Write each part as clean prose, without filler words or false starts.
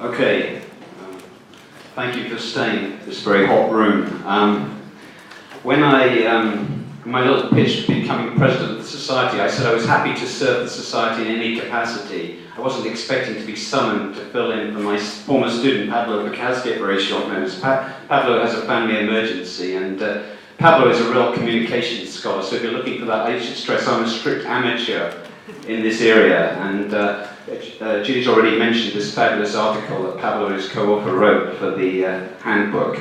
Okay, thank you for staying in this very hot room. When in my little pitch for becoming president of the society, I said I was happy to serve the society in any capacity. I wasn't expecting to be summoned to fill in for my former student, Pablo Bukowski, at very short notice. Pablo has a family emergency, and Pablo is a real communications scholar, so if you're looking for that, I should stress I'm a strict amateur in this area, and Judy's already mentioned this fabulous article that Pablo and his co-author wrote for the handbook.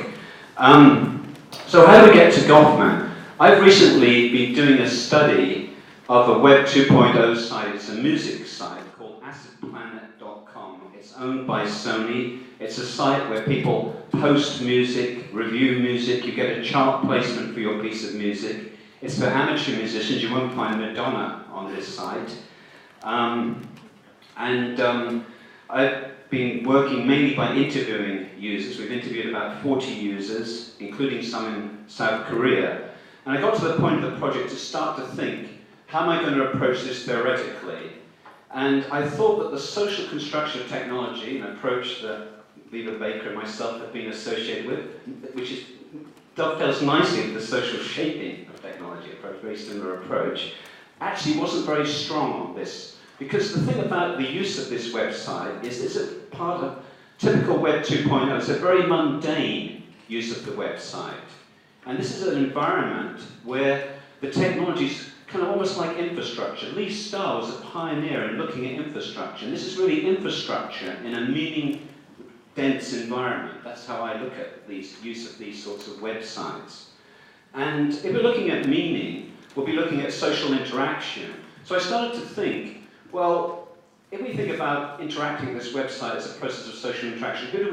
So how do we get to Goffman? I've recently been doing a study of a Web 2.0 site. It's a music site called acidplanet.com. It's owned by Sony. It's a site where people post music, review music, you get a chart placement for your piece of music. It's for amateur musicians. You won't find Madonna on this site. I've been working mainly by interviewing users. We've interviewed about 40 users, including some in South Korea. And I got to the point of the project to start to think, how am I going to approach this theoretically? And I thought that the social construction of technology, an approach that Viva Baker and myself have been associated with, which dovetails nicely with the social shaping of technology approach, very similar approach, actually wasn't very strong on this. Because the thing about the use of this website is it's a part of typical Web 2.0. It's a very mundane use of the website. And this is an environment where the technology is kind of almost like infrastructure. Lee Starr was a pioneer in looking at infrastructure. And this is really infrastructure in a meaning-dense environment. That's how I look at the use of these sorts of websites. And if we're looking at meaning, we'll be looking at social interaction. So I started to think, well, if we think about interacting with this website as a process of social interaction, who do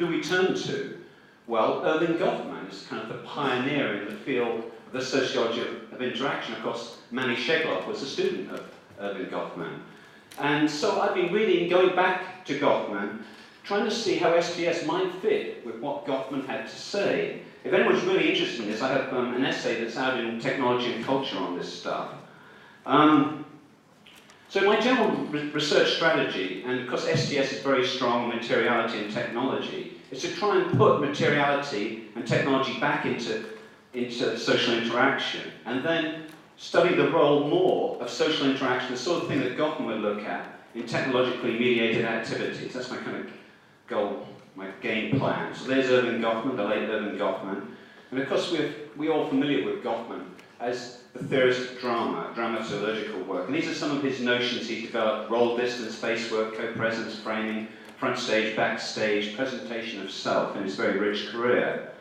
we turn to? Well, Erving Goffman is kind of the pioneer in the field of the sociology of interaction. Of course, Manny Shegloff was a student of Erving Goffman. And so I've been reading, going back to Goffman, trying to see how STS might fit with what Goffman had to say. If anyone's really interested in this, I have an essay that's out in Technology and Culture on this stuff. So my general research strategy, and of course STS is very strong on materiality and technology, is to try and put materiality and technology back into social interaction, and then study the role more of social interaction, the sort of thing that Goffman would look at in technologically mediated activities. That's my kind of goal, my game plan. So there's Erving Goffman, the late Erving Goffman, and of course we're all familiar with Goffman as the theorist of drama, dramaturgical work. And these are some of his notions he's developed: role distance, face work, co-presence, framing, front stage, backstage, presentation of self in his very rich career.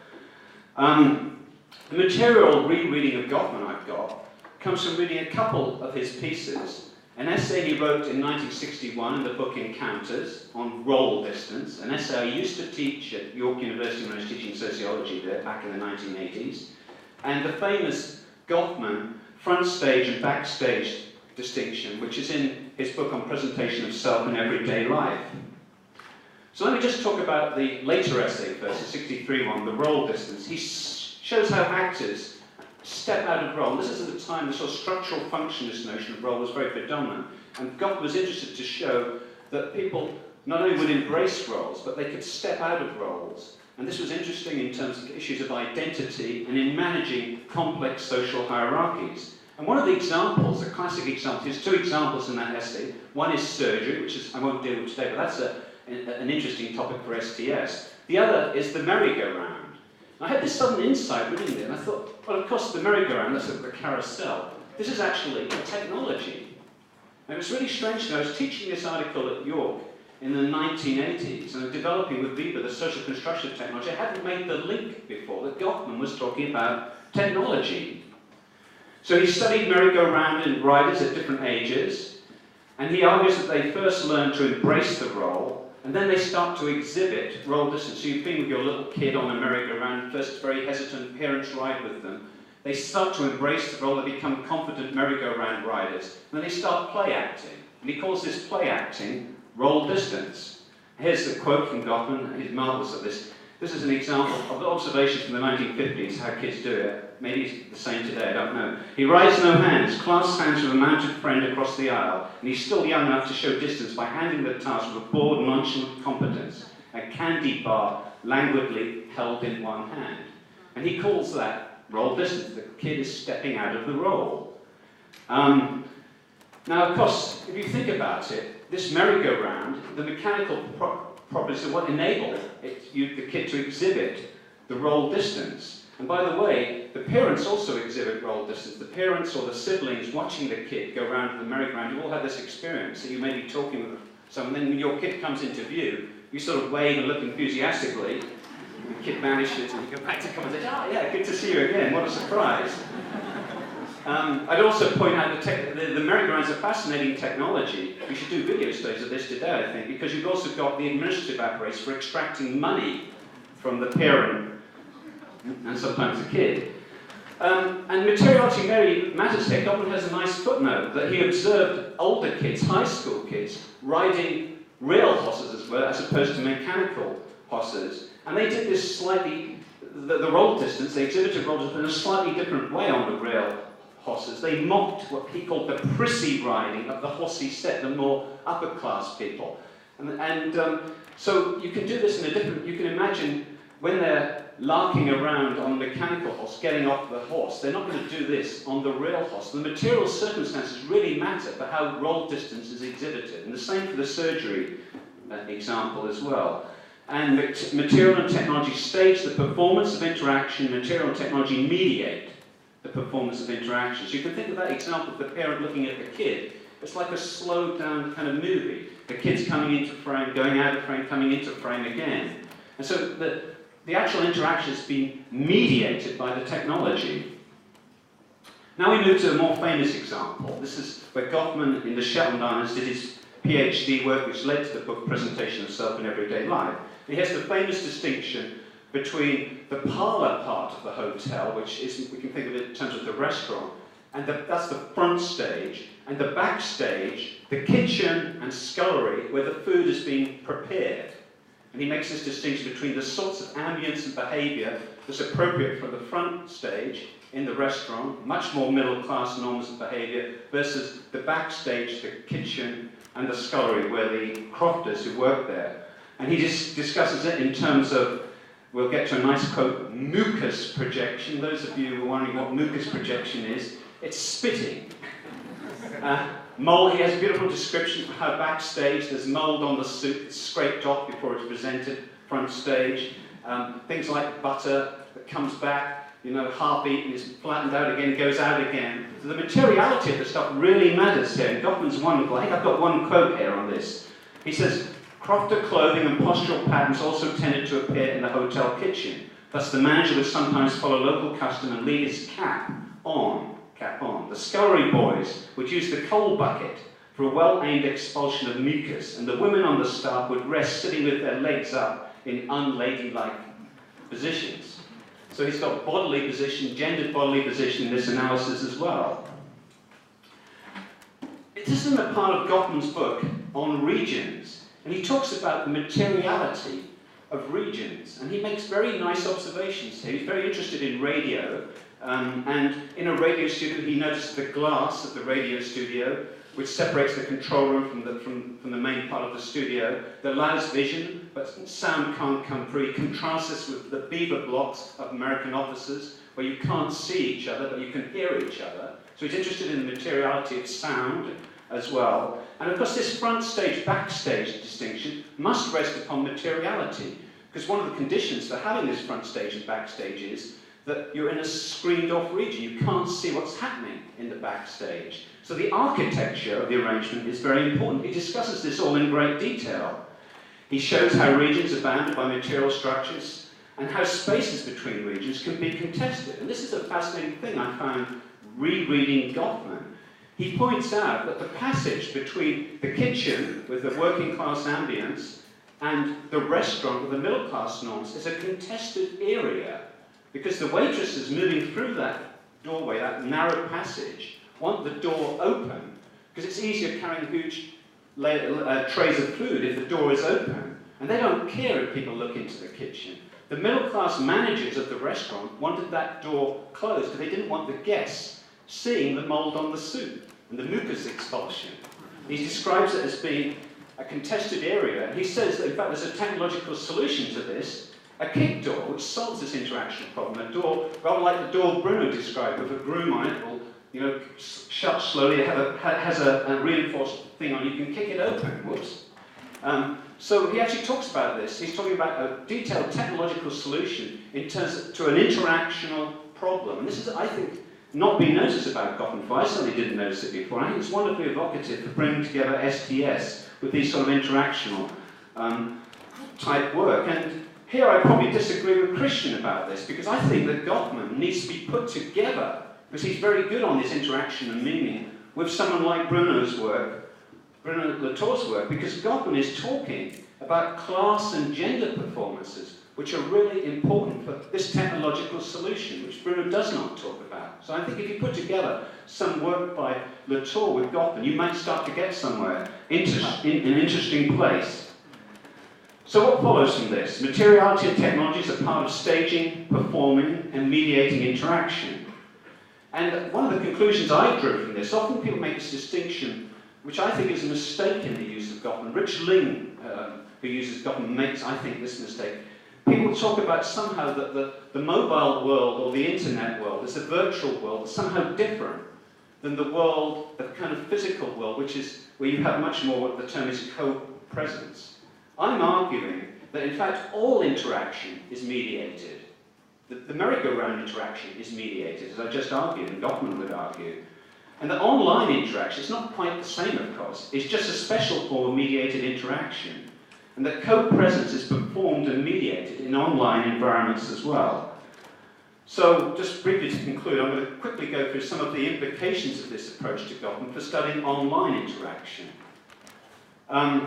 The material rereading of Goffman I've got comes from reading a couple of his pieces. An essay he wrote in 1961 in the book Encounters on role distance, an essay I used to teach at York University when I was teaching sociology there back in the 1980s, and the famous Goffman front stage and backstage distinction, which is in his book on presentation of self in everyday life. So let me just talk about the later essay first, the 63 one, the role distance. He shows how actors step out of role. This is at the time the sort of structural functionist notion of role was very predominant, and Goffman was interested to show that people not only would embrace roles, but they could step out of roles. And this was interesting in terms of issues of identity and in managing complex social hierarchies. And one of the examples, a classic example, there's two examples in that essay. One is surgery, which is I won't deal with today, but that's an interesting topic for STS. The other is the merry-go-round. I had this sudden insight reading it, and I thought, well, of course, the merry-go-round, that's the carousel. This is actually a technology. And it was really strange that I was teaching this article at York in the 1980s, and developing with Weber the social construction of technology. I hadn't made the link before that Goffman was talking about technology. So he studied merry-go-round and riders at different ages, and he argues that they first learn to embrace the role, and then they start to exhibit role distance. So you've been with your little kid on a merry-go-round, first very hesitant, parents ride with them. They start to embrace the role, they become confident merry-go-round riders, and then they start play acting. And he calls this play acting role distance. Here's the quote from Goffman, he's marvellous at this. This is an example of the observations from the 1950s, how kids do it. Maybe it's the same today, I don't know. He rides no hands, clasps hands with a mounted friend across the aisle, and he's still young enough to show distance by handling the task with a bored, nonchalant competence, a candy bar languidly held in one hand. And he calls that roll distance. The kid is stepping out of the roll. Now, of course, if you think about it, this merry-go-round, the mechanical properties are what enable the kid to exhibit the roll distance. And by the way, the parents also exhibit roll distance. The parents or the siblings watching the kid go around the merry-go-round, you all have this experience that you may be talking with someone, then when your kid comes into view, you sort of wave and look enthusiastically, and the kid vanishes, and you go back to conversation. Oh, yeah, good to see you again, what a surprise. I'd also point out the merry-go-round's a fascinating technology. We should do video studies of this today, I think, because you've also got the administrative apparatus for extracting money from the parent and sometimes the kid. And materiality really matters here. Gottman has a nice footnote that he observed older kids, high school kids, riding real horses as opposed to mechanical horses. And they did this slightly, the roll distance, they exhibited roll distance in a slightly different way on the real horses. They mocked what he called the prissy riding of the horsey set, the more upper class people. So you can do this in a different, you can imagine when they're larking around on a mechanical horse, getting off the horse, they're not going to do this on the real horse. The material circumstances really matter for how roll distance is exhibited. And the same for the surgery example as well. And material and technology stage the performance of interaction, material and technology mediate the performance of interaction. So you can think of that example of the parent looking at the kid. It's like a slowed down kind of movie. The kid's coming into frame, going out of frame, coming into frame again. And so the actual interaction has been mediated by the technology. Now we move to a more famous example. This is where Goffman in the Shetland Islands did his PhD work, which led to the book Presentation of Self in Everyday Life. And he has the famous distinction between the parlour part of the hotel, which is, we can think of it in terms of the restaurant, and that's the front stage, and the back stage, the kitchen and scullery, where the food is being prepared. And he makes this distinction between the sorts of ambience and behaviour that's appropriate for the front stage in the restaurant, much more middle-class norms of behaviour, versus the backstage, the kitchen and the scullery, where the crofters who work there. And he just discusses it in terms of, we'll get to a nice quote, mucus projection. Those of you who are wondering what mucus projection is, it's spitting. Mold, he has a beautiful description of how backstage there's mold on the soup that's scraped off before it's presented, front stage. Things like butter that comes back, half eaten, is flattened out again, goes out again. So the materiality of the stuff really matters here. And Goffman's wonderful. I think I've got one quote here on this. He says, crofter clothing and postural patterns also tended to appear in the hotel kitchen. Thus the manager would sometimes follow local custom and leave his cap on. The scullery boys would use the coal bucket for a well-aimed expulsion of mucus, and the women on the staff would rest sitting with their legs up in unladylike positions. So he's got bodily position, gendered bodily position in this analysis as well. This isn't a part of Goffman's book on regions, and he talks about the materiality of regions, and he makes very nice observations here. He's very interested in radio. And in a radio studio, he noticed the glass of the radio studio, which separates the control room from the main part of the studio, that allows vision, but sound can't come through. He contrasts this with the beaver blocks of American offices, where you can't see each other, but you can hear each other. So he's interested in the materiality of sound as well. And of course, this front stage, backstage distinction must rest upon materiality, because one of the conditions for having this front stage and backstage is that you're in a screened-off region. You can't see what's happening in the backstage. So the architecture of the arrangement is very important. He discusses this all in great detail. He shows how regions are bounded by material structures and how spaces between regions can be contested. And this is a fascinating thing I found rereading Goffman. He points out that the passage between the kitchen with the working-class ambience and the restaurant with the middle-class norms is a contested area, because the waitresses moving through that doorway, that narrow passage, want the door open, because it's easier carrying huge trays of food if the door is open. And they don't care if people look into the kitchen. The middle-class managers of the restaurant wanted that door closed because they didn't want the guests seeing the mold on the soup and the mucus expulsion. He describes it as being a contested area, and he says that in fact there's a technological solution to this, a kick door, which solves this interaction problem. A door, rather like the door Bruno described, with a broom on it, will shut slowly, it has a reinforced thing on it, you can kick it open, whoops. So he actually talks about this. He's talking about a detailed technological solution in terms to an interactional problem. And this is, I think, not been noticed about Gotham before. I certainly didn't notice it before. I think it's wonderfully evocative for bringing together STS with these sort of interactional type work. And here I probably disagree with Christian about this, because I think that Gotham needs to be put together, because he's very good on this interaction and meaning, with someone like Bruno's work, Bruno Latour's work, because Gotham is talking about class and gender performances, which are really important for this technological solution, which Bruno does not talk about. So I think if you put together some work by Latour with Gotham, you might start to get somewhere in an interesting place. So what follows from this? Materiality and technologies are part of staging, performing, and mediating interaction. And one of the conclusions I drew from this, often people make this distinction, which I think is a mistake in the use of Gotham. Rich Ling, who uses Gotham, makes, I think, this mistake. People talk about somehow that the mobile world or the internet world is a virtual world, somehow different than the world, the kind of physical world, which is where you have much more what the term is co-presence. I'm arguing that in fact all interaction is mediated. The merry-go-round interaction is mediated, as I just argued, and Gottman would argue. And the online interaction is not quite the same, of course. It's just a special form of mediated interaction. And that co-presence is performed and mediated in online environments as well. So, just briefly to conclude, I'm going to quickly go through some of the implications of this approach to Gotham for studying online interaction.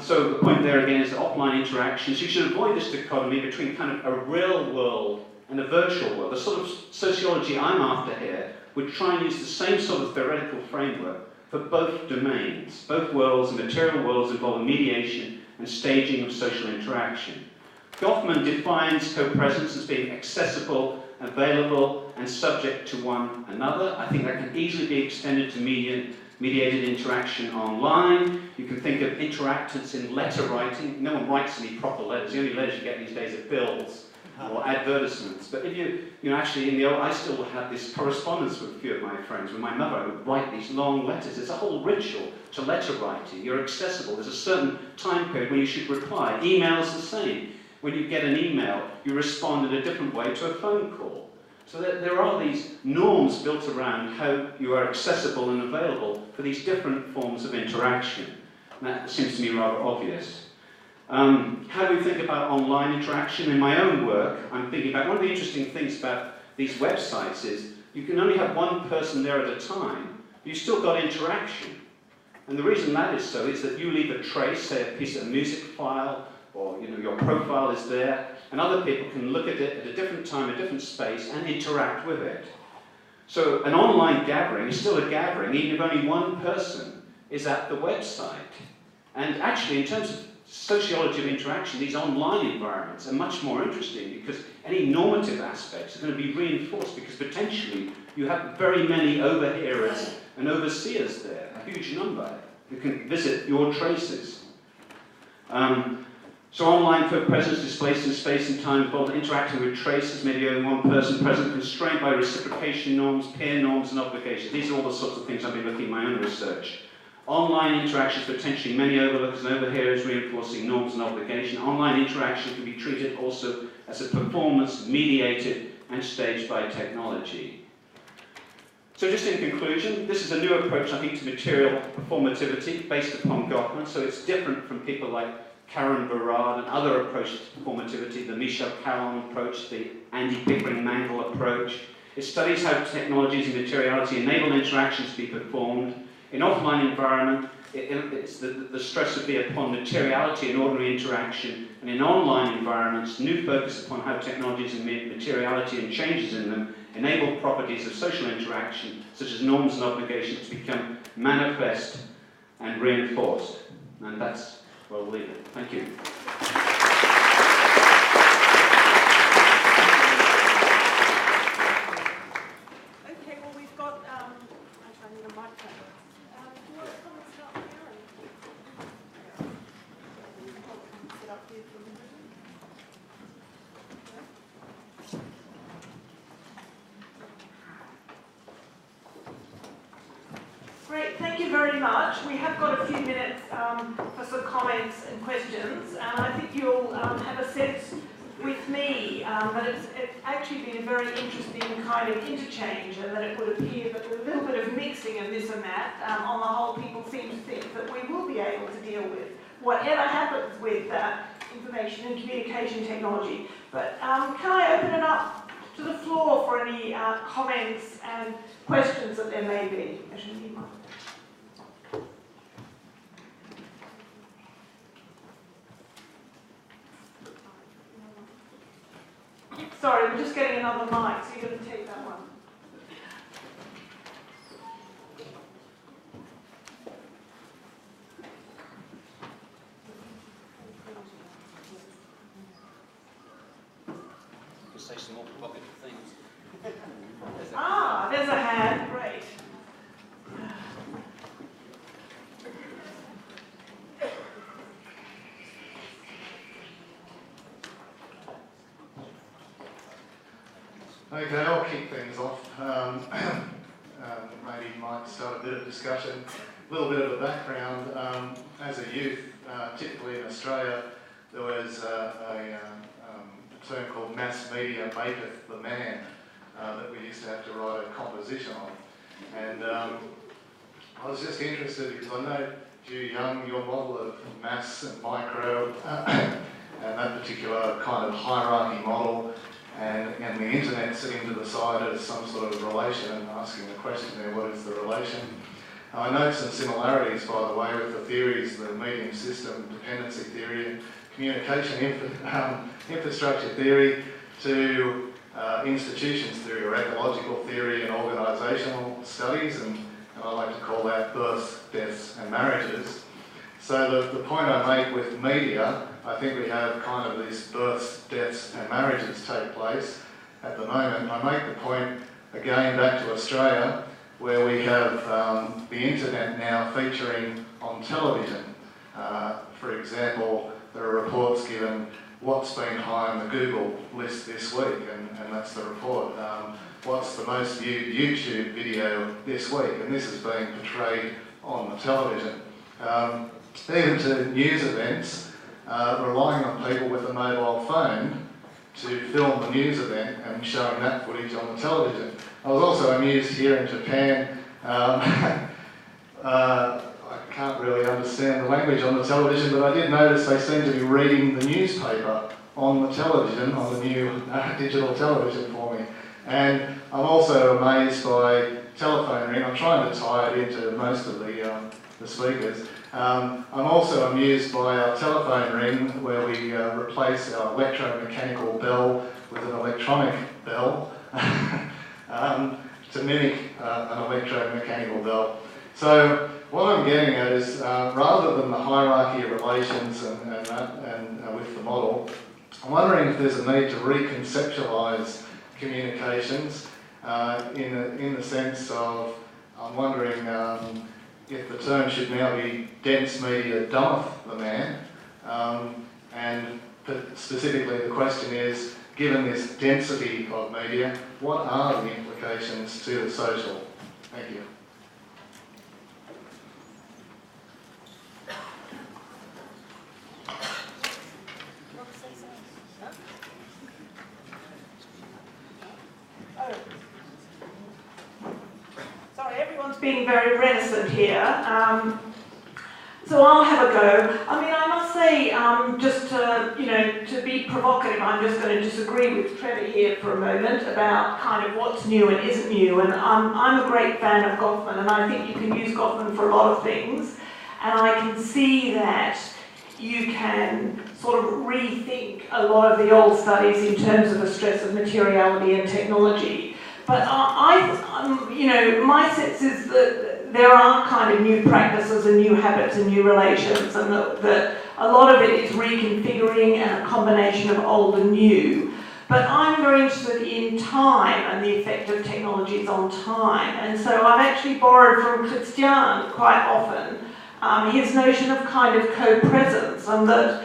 So the point there again is that offline interactions, you should avoid this dichotomy between kind of a real world and a virtual world. The sort of sociology I'm after here would try and use the same sort of theoretical framework for both domains. Both worlds, the material worlds, involve mediation and staging of social interaction. Goffman defines co-presence as being accessible, available, and subject to one another. I think that can easily be extended to mediated interaction online. You can think of interactants in letter writing. No one writes any proper letters. The only letters you get these days are bills or advertisements. But if actually I still have this correspondence with a few of my friends, with my mother would write these long letters. There's a whole ritual to letter writing. You're accessible. There's a certain time period when you should reply. Email's the same. When you get an email, you respond in a different way to a phone call. So there are these norms built around how you are accessible and available for these different forms of interaction. And that seems to me rather obvious. How do we think about online interaction? In my own work, I'm thinking about one of the interesting things about these websites is you can only have one person there at a time, but you've still got interaction. And the reason that is so is that you leave a trace, say a piece of music file, or your profile is there, and other people can look at it at a different time, a different space, and interact with it. So an online gathering is still a gathering, even if only one person is at the website. And actually, in terms of sociology of interaction, these online environments are much more interesting because any normative aspects are going to be reinforced because potentially you have very many overhearers and overseers there, a huge number who can visit your traces. So online co-presence displaced in space and time involved interacting with traces, maybe only one person present, constrained by reciprocation norms, peer norms and obligations. These are all the sorts of things I've been looking at in my own research. Online interactions, potentially many overlookers and overhearers reinforcing norms and obligation. Online interaction can be treated also as a performance mediated and staged by technology. So just in conclusion, this is a new approach, I think, to material performativity based upon Goffman. So it's different from people like Karen Barad and other approaches to performativity, the Michel Caron approach, the Andy Pickering-Mangle approach. It studies how technologies and materiality enable interactions to be performed. In offline environment, it's the stress would be upon materiality and ordinary interaction, and in online environments, new focus upon how technologies and materiality and changes in them enable properties of social interaction, such as norms and obligations, to become manifest and reinforced. And that's where we'll leave it. Thank you. very much. We have got a few minutes for some comments and questions, and I think you'll have a sense with me that it's actually been a very interesting kind of interchange, and that it would appear that with a little bit of mixing of this and that, on the whole, people seem to think that we will be able to deal with whatever happens with information and communication technology. But can I open it up to the floor for any comments and questions that there may be? Sorry, we're just getting another mic, so you're going to take that one. Say some more provocative things. There's a hand. Great. Okay, I'll kick things off. Maybe might start a bit of discussion, a little bit of a background. As a youth, typically in Australia, there was a term called mass media maketh the man that we used to have to write a composition on. And I was just interested because I know, you Young, your model of mass and micro and that particular kind of hierarchy model, and the internet sitting to the side as some sort of relation and asking the question there, what is the relation? I note some similarities, by the way, with the theories, the medium system dependency theory and communication infrastructure theory to institutions theory or ecological theory and organisational studies, and I like to call that births, deaths and marriages. So the point I make with media, I think we have kind of these births, deaths and marriages take place at the moment. I make the point again back to Australia, where we have the internet now featuring on television. For example, there are reports given what's been high on the Google list this week, and that's the report. What's the most viewed YouTube video this week, and this is being portrayed on the television. Even to news events, relying on people with a mobile phone to film the news event and showing that footage on the television. I was also amused here in Japan. I can't really understand the language on the television, but I did notice they seem to be reading the newspaper on the television, on the new digital television for me. And I'm also amazed by telephone ring. I'm trying to tie it into most of the speakers. I'm also amused by our telephone ring, where we replace our electromechanical bell with an electronic bell to mimic an electromechanical bell. So what I'm getting at is, rather than the hierarchy of relations and with the model, I'm wondering if there's a need to reconceptualise communications in the sense of, I'm wondering if the term should now be dense media dumbeth the man, and specifically the question is, given this density of media, what are the implications to the social? Thank you. Sorry, everyone's being very reticent here, so I'll have a go. I mean, I must say, just to be provocative, I'm just going to disagree with Trevor here for a moment about kind of what's new and isn't new. And I'm a great fan of Goffman, and I think you can use Goffman for a lot of things. And I can see that you can sort of rethink a lot of the old studies in terms of the stress of materiality and technology. But my sense is that there are kind of new practices and new habits and new relations, and that a lot of it is reconfiguring and a combination of old and new. But I'm very interested in time and the effect of technologies on time. And so I've actually borrowed from Christian quite often his notion of kind of co-presence, and that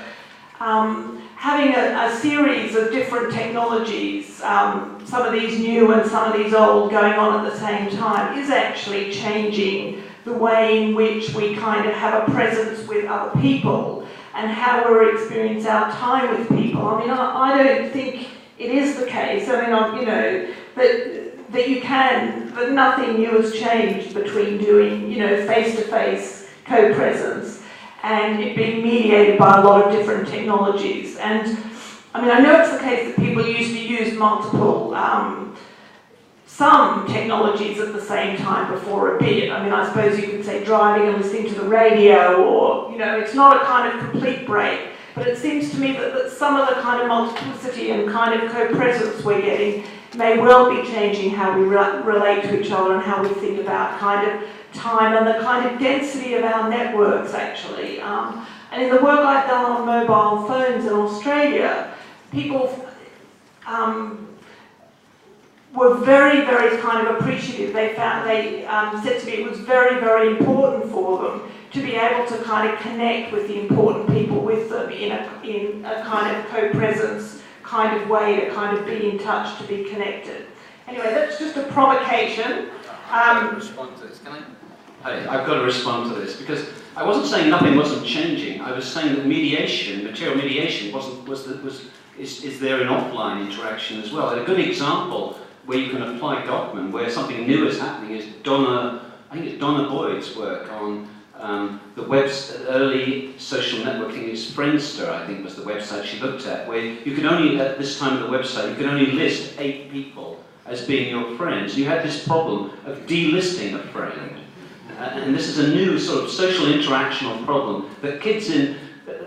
having a series of different technologies, some of these new and some of these old, going on at the same time, is actually changing the way in which we kind of have a presence with other people and how we experience our time with people. I mean, I don't think it is the case. I mean, you know, that nothing new has changed between doing, you know, face-to-face co-presence and it being mediated by a lot of different technologies. And I mean, I know it's the case that people used to use multiple, some technologies at the same time before a bit. I mean, I suppose you could say driving and listening to the radio, or, you know, it's not a kind of complete break, but it seems to me that some of the kind of multiplicity and kind of co-presence we're getting may well be changing how we relate to each other and how we think about kind of time and the kind of density of our networks, actually. And in the work I've done on mobile phones in Australia, people were very, very kind of appreciative. They said to me it was very, very important for them to be able to kind of connect with the important people with them in a kind of co-presence kind of way, to kind of be in touch, to be connected. Anyway, that's just a provocation. I've got to respond to this, can I? I've got to respond to this, because I wasn't saying nothing wasn't changing. I was saying that mediation, material mediation, is there in offline interaction as well. And a good example where you can apply Gottman, where something new is happening, is I think it's Donna Boyd's work on the early social networking is Friendster, I think was the website she looked at, where you could only, at this time of the website, you could only list 8 people as being your friends. You had this problem of delisting a friend. And this is a new sort of social interactional problem that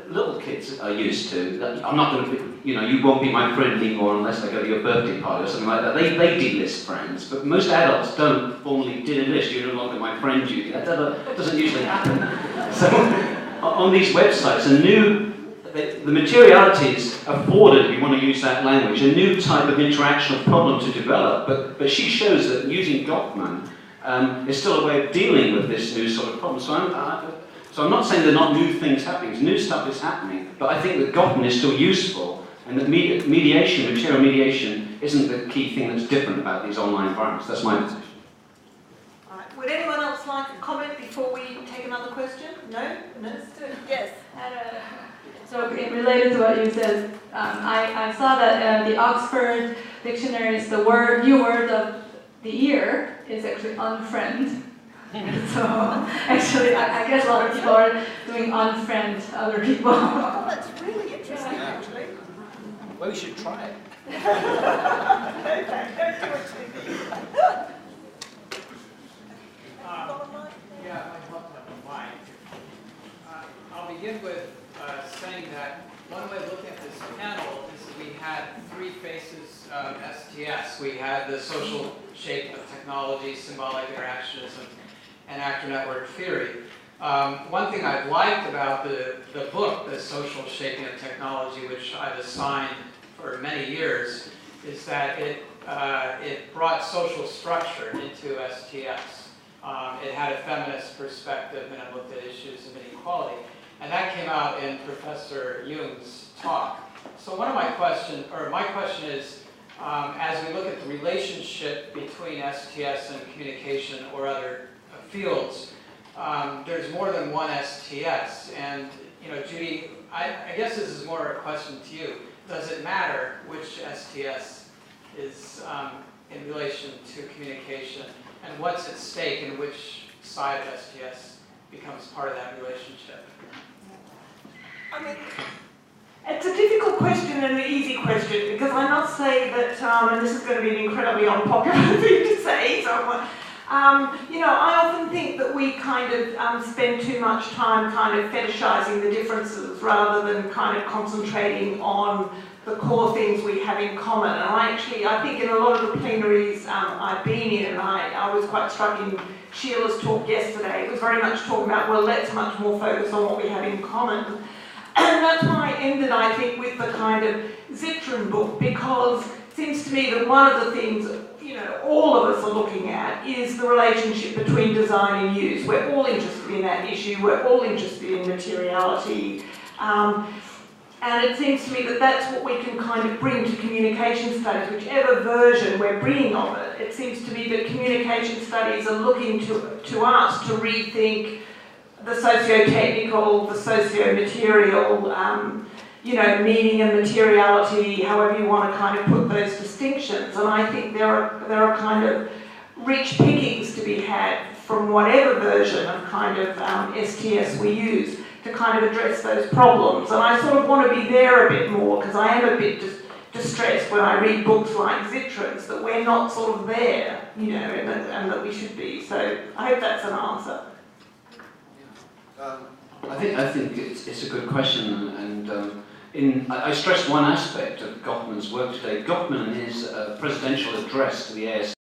little kids are used to. That I'm not going to, you know, you won't be my friend anymore unless I go to your birthday party or something like that. They delist friends, but most adults don't formally delist. You're no longer my friend, Judy. That doesn't usually happen. So on these websites, the materialities afforded, if you want to use that language, a new type of interactional problem to develop. But she shows that using Gottman is still a way of dealing with this new sort of problem. So I'm not saying there are not new things happening. New stuff is happening, but I think that Gottman is still useful, and that mediation, material mediation, isn't the key thing that's different about these online environments. That's my position. All right. Would anyone else like a comment before we take another question? No? No? Yes. So related to what you said, I saw that the Oxford Dictionary is the new word of the year is actually unfriend. So actually, I guess a lot of people are doing unfriend other people. Oh, that's really interesting, actually. Well, we should try it. I'll begin with saying that one way of looking at this panel is that we had 3 faces of STS. We had the social shape of technology, symbolic interactionism, and actor network theory. One thing I've liked about the book, The Social Shaping of Technology, which I've assigned for many years, is that it brought social structure into STS. It had a feminist perspective, and it looked at issues of inequality. And that came out in Professor Jung's talk. So my question is, as we look at the relationship between STS and communication or other fields, there's more than one STS, and you know, Judy, I guess this is more a question to you. Does it matter which STS is in relation to communication, and what's at stake, and which side of STS becomes part of that relationship? I mean, it's a difficult question and an easy question, because I must say that, and this is going to be an incredibly unpopular thing to say, so you know, I often think that we kind of spend too much time kind of fetishizing the differences rather than kind of concentrating on the core things we have in common. And I think in a lot of the plenaries I've been in, and I was quite struck in Sheila's talk yesterday, it was very much talking about, well, let's much more focus on what we have in common. And that's why I ended, I think, with the kind of Zitron book, because it seems to me that one of the things, you know, all of us are looking at is the relationship between design and use. We're all interested in that issue. We're all interested in materiality. And it seems to me that that's what we can kind of bring to communication studies, whichever version we're bringing of it. It seems to be that communication studies are looking to us to rethink the socio-technical, the socio-material, you know, meaning and materiality, however you want to kind of put those distinctions. And I think there are kind of rich pickings to be had from whatever version of kind of STS we use to kind of address those problems. And I sort of want to be there a bit more, because I am a bit distressed when I read books like Zittra's that we're not sort of there, you know, and that we should be. So I hope that's an answer. I think it's a good question, and I stress one aspect of Gottman's work today. Gottman, in his presidential address to the AS